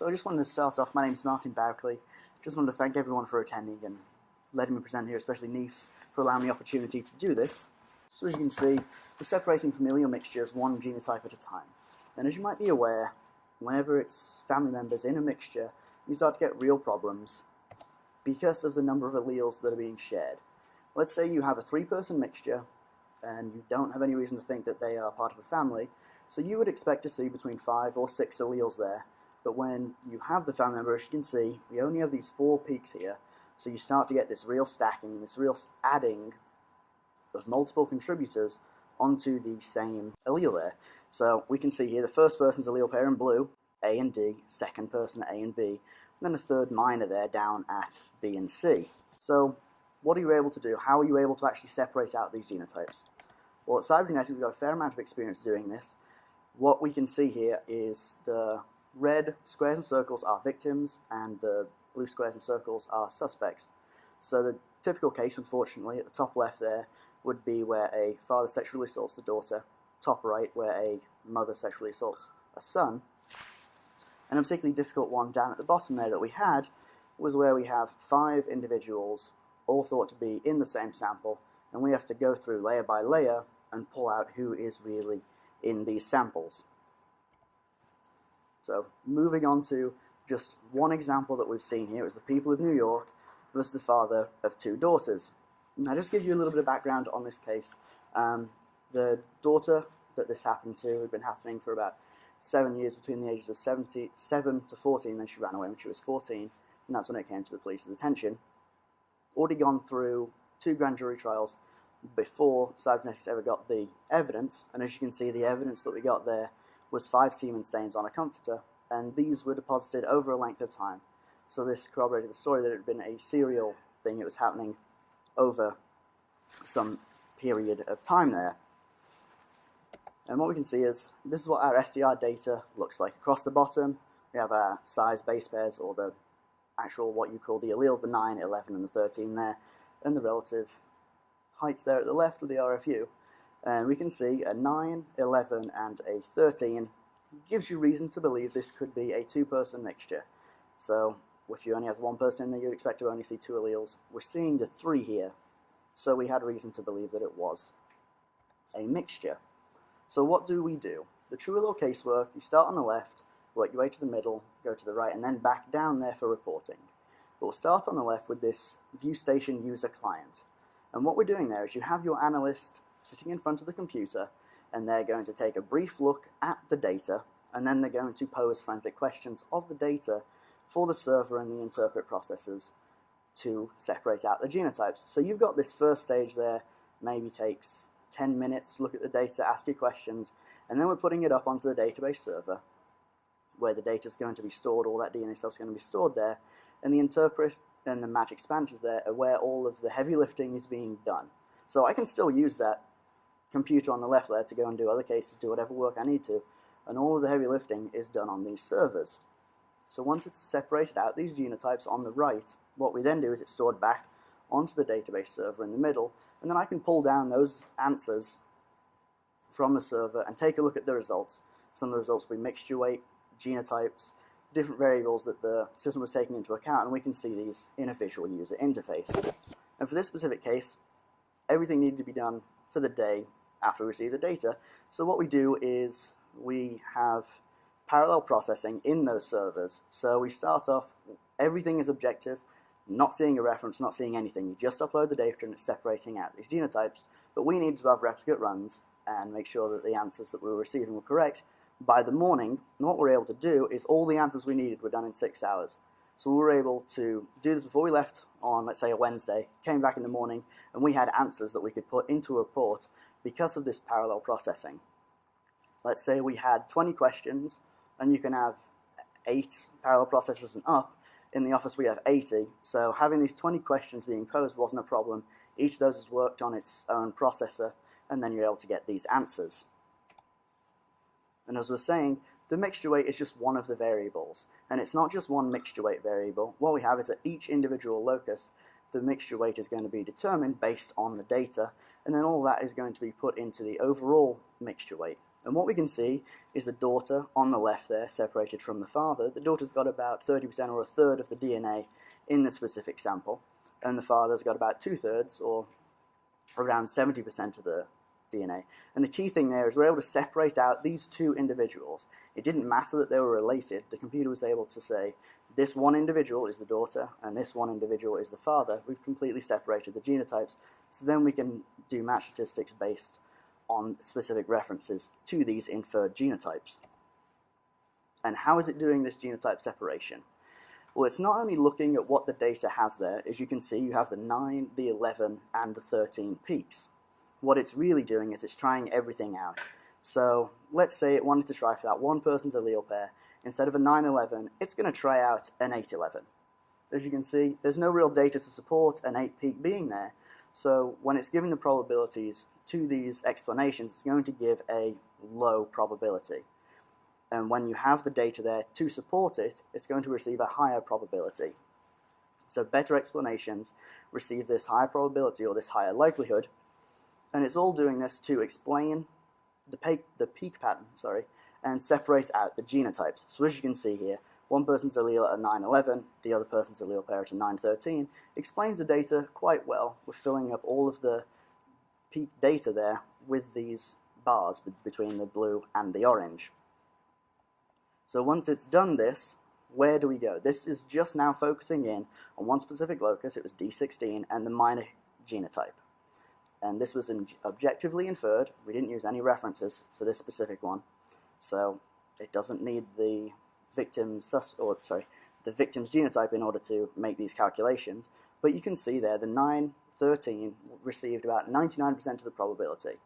So I just wanted to start off, my name's Martin Bowcley. Just wanted to thank everyone for attending and letting me present here, especially Neves, for allowing me the opportunity to do this. So as you can see, we're separating familial mixtures one genotype at a time. And as you might be aware, whenever it's family members in a mixture, you start to get real problems because of the number of alleles that are being shared. Let's say you have a 3-person mixture and you don't have any reason to think that they are part of a family, so you would expect to see between 5 or 6 alleles there. But when you have the family member, as you can see, we only have these 4 peaks here, so you start to get this real stacking, this real adding of multiple contributors onto the same allele there. So we can see here the first person's allele pair in blue, A and D, second person A and B, and then a third minor there down at B and C. So what are you able to do? How are you able to actually separate out these genotypes? Well, at Cybergenetics we've got a fair amount of experience doing this. What we can see here is the red squares and circles are victims and the blue squares and circles are suspects. So the typical case, unfortunately, at the top left there would be where a father sexually assaults the daughter, top right where a mother sexually assaults a son, and a particularly difficult one down at the bottom there that we had was where we have 5 individuals all thought to be in the same sample, and we have to go through layer by layer and pull out who is really in these samples. So moving on to just one example that we've seen here is the people of New York versus the father of 2 daughters. Now just to give you a little bit of background on this case, the daughter that this happened to had been happening for about 7 years between the ages of 7 to 14, then she ran away when she was 14, and that's when it came to the police's attention. Already gone through 2 grand jury trials before Cybergenetics ever got the evidence, and as you can see the evidence that we got there was 5 semen stains on a comforter, and these were deposited over a length of time. So this corroborated the story that it had been a serial thing that was happening over some period of time there. And what we can see is, this is what our SDR data looks like. Across the bottom, we have our size base pairs, or the actual, what you call the alleles, the 9, 11, and the 13 there, and the relative heights there at the left with the RFU. And we can see a 9, 11, and a 13 gives you reason to believe this could be a 2-person mixture. So if you only have 1 person in there, you'd expect to only see 2 alleles. We're seeing the 3 here, so we had reason to believe that it was a mixture. So what do we do? The TrueAllele Casework, you start on the left, work your way to the middle, go to the right, and then back down there for reporting. But we'll start on the left with this ViewStation user client. And what we're doing there is you have your analyst sitting in front of the computer, and they're going to take a brief look at the data, and then they're going to pose forensic questions of the data for the server and the interpret processors to separate out the genotypes. So you've got this first stage there, maybe takes 10 minutes to look at the data, ask your questions, and then we're putting it up onto the database server where the data is going to be stored, all that DNA stuff is going to be stored there, and the interpret and the match expansions there are where all of the heavy lifting is being done. So I can still use that computer on the left there to go and do other cases, do whatever work I need to, and all of the heavy lifting is done on these servers. So once it's separated out these genotypes on the right, what we then do is it's stored back onto the database server in the middle, and then I can pull down those answers from the server and take a look at the results. Some of the results will be mixture weight, genotypes, different variables that the system was taking into account, and we can see these in a visual user interface. And for this specific case, everything needed to be done for the day after we receive the data. So what we do is we have parallel processing in those servers. So we start off, everything is objective, not seeing a reference, not seeing anything. You just upload the data and it's separating out these genotypes, but we need to have replicate runs and make sure that the answers that we were receiving were correct by the morning. And what we're able to do is all the answers we needed were done in 6 hours. So we were able to do this before we left on, let's say, a Wednesday, came back in the morning, and we had answers that we could put into a report because of this parallel processing. Let's say we had 20 questions, and you can have 8 parallel processors and up. In the office we have 80, so having these 20 questions being posed wasn't a problem. Each of those is worked on its own processor, and then you're able to get these answers. And as we're saying, the mixture weight is just one of the variables, and it's not just one mixture weight variable. What we have is that each individual locus, the mixture weight is going to be determined based on the data, and then all that is going to be put into the overall mixture weight. And what we can see is the daughter on the left there, separated from the father. The daughter's got about 30% or a third of the DNA in the specific sample, and the father's got about 2/3 or around 70% of the DNA. And the key thing there is we're able to separate out these two individuals. It didn't matter that they were related. The computer was able to say, this one individual is the daughter, and this one individual is the father. We've completely separated the genotypes, so then we can do match statistics based on specific references to these inferred genotypes. And how is it doing this genotype separation? Well, it's not only looking at what the data has there. As you can see, you have the 9, the 11, and the 13 peaks. What it's really doing is it's trying everything out. So let's say it wanted to try for that one person's allele pair. Instead of a 9-11, it's going to try out an 8-11. As you can see, there's no real data to support an 8 peak being there. So when it's giving the probabilities to these explanations, it's going to give a low probability. And when you have the data there to support it, it's going to receive a higher probability. So better explanations receive this higher probability or this higher likelihood, and it's all doing this to explain the peak pattern, and separate out the genotypes. So as you can see here, one person's allele at 9-11, the other person's allele pair at 9-13, explains the data quite well. We're filling up all of the peak data there with these bars between the blue and the orange. So once it's done this, where do we go? This is just now focusing in on one specific locus. It was D16 and the minor genotype. And this was objectively inferred. We didn't use any references for this specific one. So it doesn't need the victim's genotype in order to make these calculations. But you can see there the 9-13 received about 99% of the probability.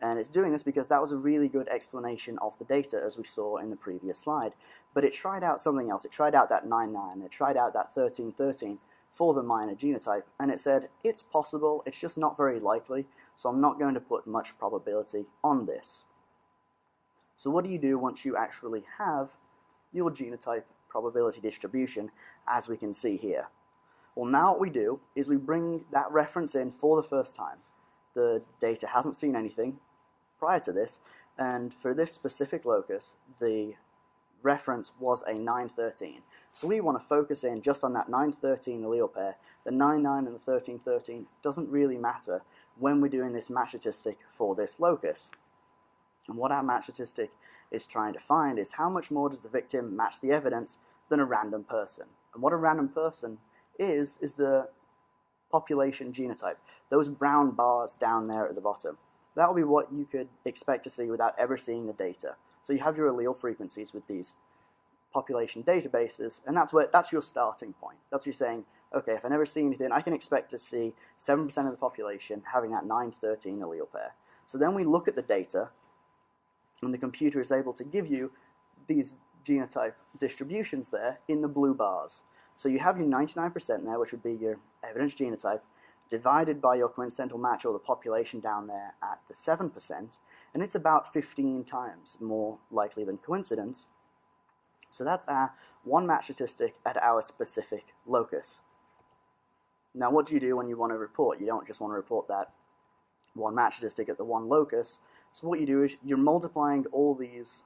And it's doing this because that was a really good explanation of the data, as we saw in the previous slide. But it tried out something else. It tried out that 9-9. It tried out that 13-13 for the minor genotype. And it said, it's possible, it's just not very likely, so I'm not going to put much probability on this. So what do you do once you actually have your genotype probability distribution, as we can see here? Well, now what we do is we bring that reference in for the first time. The data hasn't seen anything prior to this, and for this specific locus, the reference was a 9-13. So we want to focus in just on that 9-13 allele pair. The 9-9 and the 13-13 doesn't really matter when we're doing this match statistic for this locus. And what our match statistic is trying to find is how much more does the victim match the evidence than a random person. And what a random person is the population genotype. Those brown bars down there at the bottom. That will be what you could expect to see without ever seeing the data. So you have your allele frequencies with these population databases, and that's your starting point. That's what you're saying, okay, if I never see anything, I can expect to see 7% of the population having that 9-13 allele pair. So then we look at the data, and the computer is able to give you these genotype distributions there in the blue bars. So you have your 99% there, which would be your evidence genotype, divided by your coincidental match, or the population down there at the 7%, and it's about 15 times more likely than coincidence. So that's our one match statistic at our specific locus. Now what do you do when you want to report? You don't just want to report that one match statistic at the one locus. So what you do is you're multiplying all these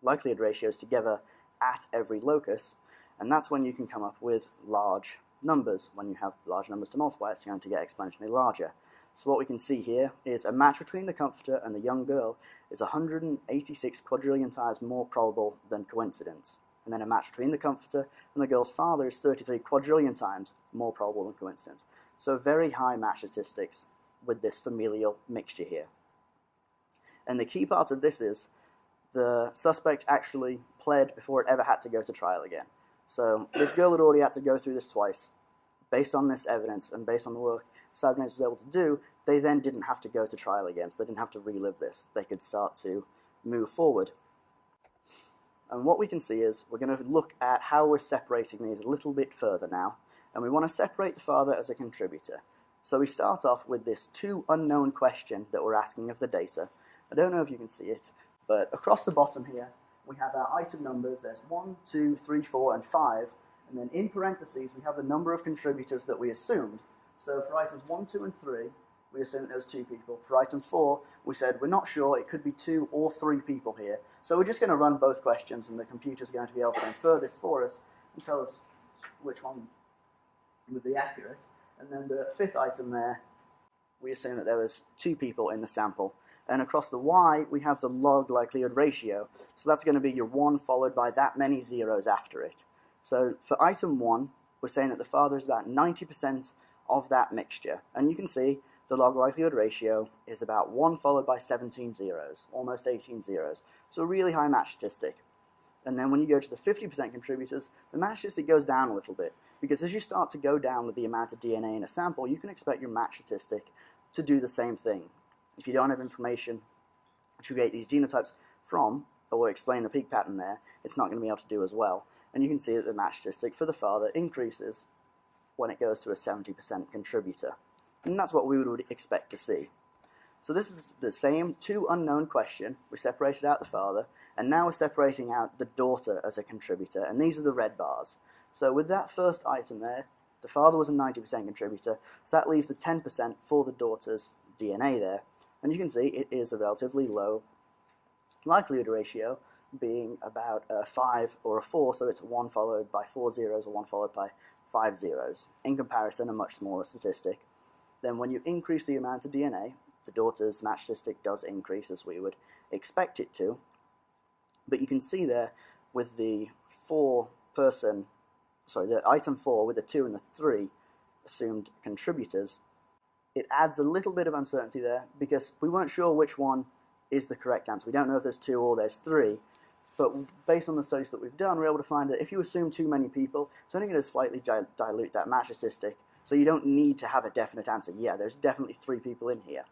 likelihood ratios together at every locus, and that's when you can come up with large numbers. When you have large numbers to multiply, it's going to get exponentially larger. So what we can see here is a match between the comforter and the young girl is 186 quadrillion times more probable than coincidence. And then a match between the comforter and the girl's father is 33 quadrillion times more probable than coincidence. So very high match statistics with this familial mixture here. And the key part of this is the suspect actually pled before it ever had to go to trial again. So this girl had already had to go through this twice. Based on this evidence and based on the work Cybergenetics was able to do, they then didn't have to go to trial again, so they didn't have to relive this. They could start to move forward. And what we can see is we're going to look at how we're separating these a little bit further now, and we want to separate the father as a contributor. So we start off with this two unknown question that we're asking of the data. I don't know if you can see it, but across the bottom here, we have our item numbers. There's 1, 2, 3, 4, and 5. And then in parentheses, we have the number of contributors that we assumed. So for items 1, 2, and 3, we assumed there was 2 people. For item 4, we said we're not sure, it could be 2 or 3 people here. So we're just going to run both questions, and the computer's going to be able to infer this for us and tell us which one would be accurate. And then the 5th item there, we assume that there was 2 people in the sample. And across the y, we have the log likelihood ratio. So that's going to be your 1 followed by that many zeros after it. So for item 1, we're saying that the father is about 90% of that mixture. And you can see the log likelihood ratio is about 1 followed by 17 zeros, almost 18 zeros. So a really high match statistic. And then when you go to the 50% contributors, the match statistic goes down a little bit, because as you start to go down with the amount of DNA in a sample, you can expect your match statistic to do the same thing. If you don't have information to create these genotypes from, or explain the peak pattern there, it's not going to be able to do as well. And you can see that the match statistic for the father increases when it goes to a 70% contributor. And that's what we would expect to see. So this is the same 2 unknown question. We separated out the father, and now we're separating out the daughter as a contributor, and these are the red bars. So with that first item there, the father was a 90% contributor, so that leaves the 10% for the daughter's DNA there. And you can see it is a relatively low likelihood ratio, being about a 5 or a 4, so it's 1 followed by 4 zeros or 1 followed by 5 zeros. In comparison, a much smaller statistic. Then when you increase the amount of DNA, the daughter's match statistic does increase as we would expect it to. But you can see there with the the item 4 with the 2 and the 3 assumed contributors, it adds a little bit of uncertainty there because we weren't sure which one is the correct answer. We don't know if there's 2 or there's 3, but based on the studies that we've done, we're able to find that if you assume too many people, it's only going to slightly dilute that match statistic, so you don't need to have a definite answer. Yeah, there's definitely 3 people in here.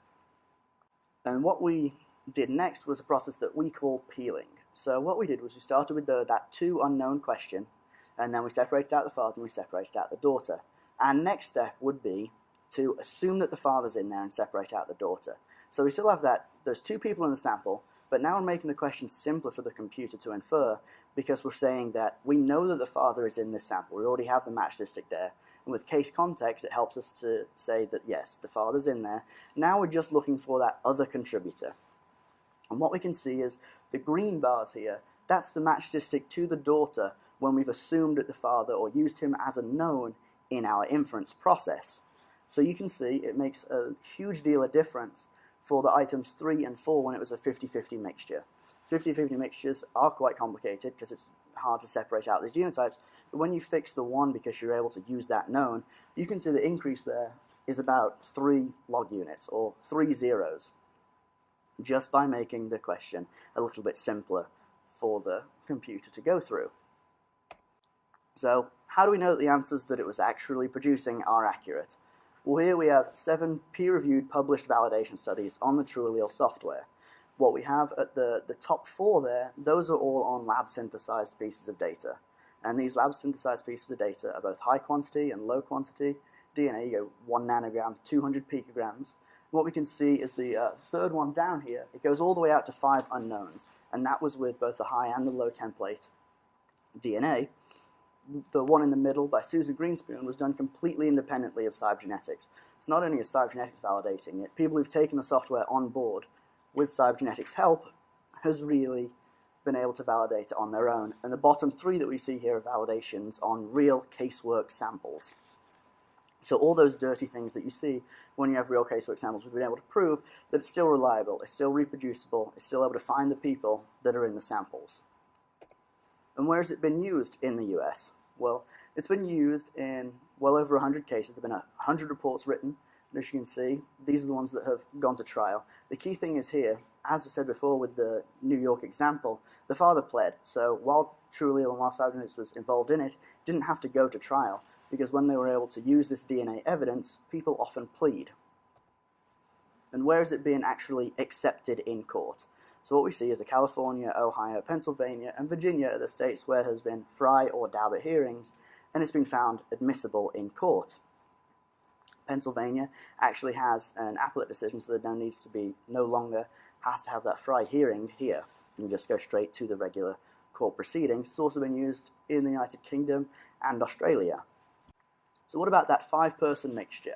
And what we did next was a process that we call peeling. So what we did was we started with that 2 unknown question, and then we separated out the father and we separated out the daughter. Our next step would be to assume that the father's in there and separate out the daughter. So we still have those 2 people in the sample, but now we're making the question simpler for the computer to infer, because we're saying that we know that the father is in this sample. We already have the match statistic there. And with case context, it helps us to say that yes, the father's in there. Now we're just looking for that other contributor. And what we can see is the green bars here, that's the match statistic to the daughter when we've assumed that the father or used him as a known in our inference process. So you can see it makes a huge deal of difference for the items 3 and 4 when it was a 50-50 mixture. 50-50 mixtures are quite complicated because it's hard to separate out the genotypes, but when you fix the 1 because you're able to use that known, you can see the increase there is about 3 log units, or 3 zeros, just by making the question a little bit simpler for the computer to go through. So how do we know that the answers that it was actually producing are accurate? Well, here we have 7 peer-reviewed published validation studies on the TrueAllele software. What we have at the top 4 there, those are all on lab-synthesized pieces of data. And these lab-synthesized pieces of data are both high quantity and low quantity DNA. You go 1 nanogram, 200 picograms. What we can see is the 3rd one down here, it goes all the way out to 5 unknowns. And that was with both the high and the low template DNA. The one in the middle by Susan Greenspoon was done completely independently of Cybergenetics. So not only is Cybergenetics validating it, people who've taken the software on board with Cybergenetics' help has really been able to validate it on their own. And the bottom 3 that we see here are validations on real casework samples. So all those dirty things that you see when you have real casework samples, we've been able to prove that it's still reliable, it's still reproducible, it's still able to find the people that are in the samples. And where has it been used in the US? Well, it's been used in well over 100 cases. There have been 100 reports written, and as you can see, these are the ones that have gone to trial. The key thing is here, as I said before with the New York example, the father pled. So while TrueAllele and while Cybergenetics was involved in it, didn't have to go to trial, because when they were able to use this DNA evidence, people often plead. And where is it being actually accepted in court? So what we see is that California, Ohio, Pennsylvania, and Virginia are the states where there has been Fry or Daubert hearings, and it's been found admissible in court. Pennsylvania actually has an appellate decision, so there no longer has to have that Fry hearing here. You can just go straight to the regular court proceedings. It's also been used in the United Kingdom and Australia. So what about that 5-person mixture?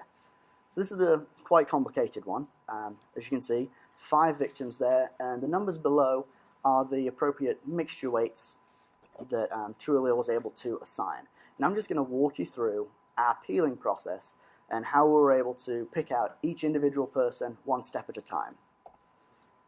So this is the quite complicated one. As you can see, 5 victims there, and the numbers below are the appropriate mixture weights that TrueAllele was able to assign. And I'm just going to walk you through our peeling process and how we were able to pick out each individual person one step at a time.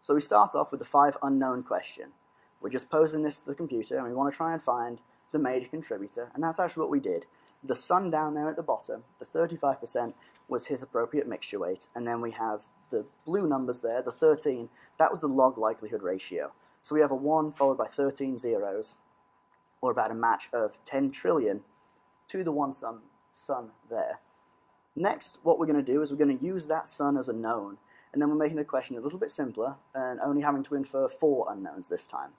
So we start off with the 5 unknown question. We're just posing this to the computer and we want to try and find the major contributor, and that's actually what we did. The son down there at the bottom, the 35%, was his appropriate mixture weight, and then we have the blue numbers there, the 13, that was the log likelihood ratio. So we have a 1 followed by 13 zeros, or about a match of 10 trillion to the one son there. Next, what we're going to do is we're going to use that son as a known, and then we're making the question a little bit simpler and only having to infer 4 unknowns this time.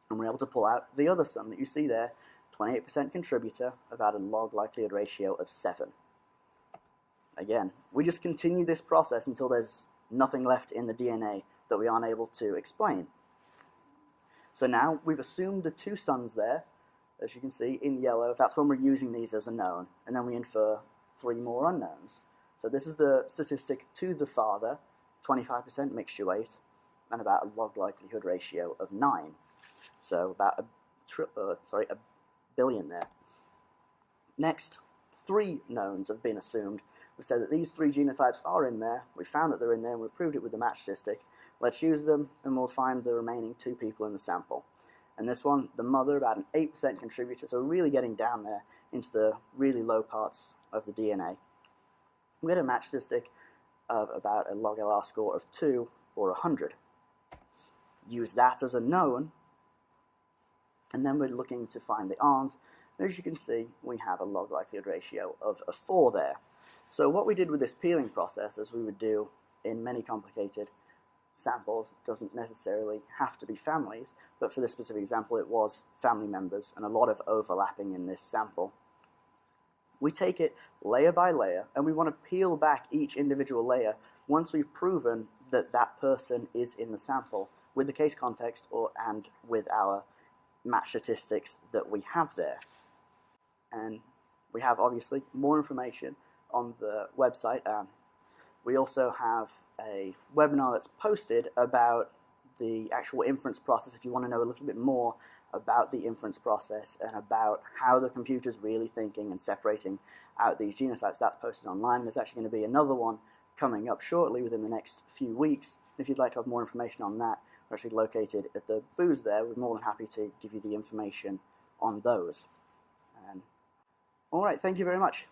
And we're able to pull out the other son that you see there, 28% contributor, about a log likelihood ratio of 7. Again, we just continue this process until there's nothing left in the DNA that we aren't able to explain. So now we've assumed the 2 sons there, as you can see in yellow. That's when we're using these as a known, and then we infer 3 more unknowns. So this is the statistic to the father, 25% mixture weight, and about a log likelihood ratio of 9. So about a billion there. Next, 3 knowns have been assumed. We said that these 3 genotypes are in there. We found that they're in there, and we've proved it with the match statistic. Let's use them, and we'll find the remaining 2 people in the sample. And this one, the mother, about an 8% contributor, so we're really getting down there into the really low parts of the DNA. We had a match statistic of about a log LR score of 2 or 100. Use that as a known, and then we're looking to find the aunt. And as you can see, we have a log likelihood ratio of a 4 there. So what we did with this peeling process, as we would do in many complicated samples, doesn't necessarily have to be families, but for this specific example it was family members and a lot of overlapping in this sample. We take it layer by layer and we want to peel back each individual layer once we've proven that that person is in the sample with the case context and with our match statistics that we have there. And we have obviously more information on the website. We also have a webinar that's posted about the actual inference process if you want to know a little bit more about the inference process and about how the computer's really thinking and separating out these genotypes. That's posted online. There's actually going to be another one coming up shortly within the next few weeks. If you'd like to have more information on that, we're actually located at the booth there. We're more than happy to give you the information on those. All right, thank you very much.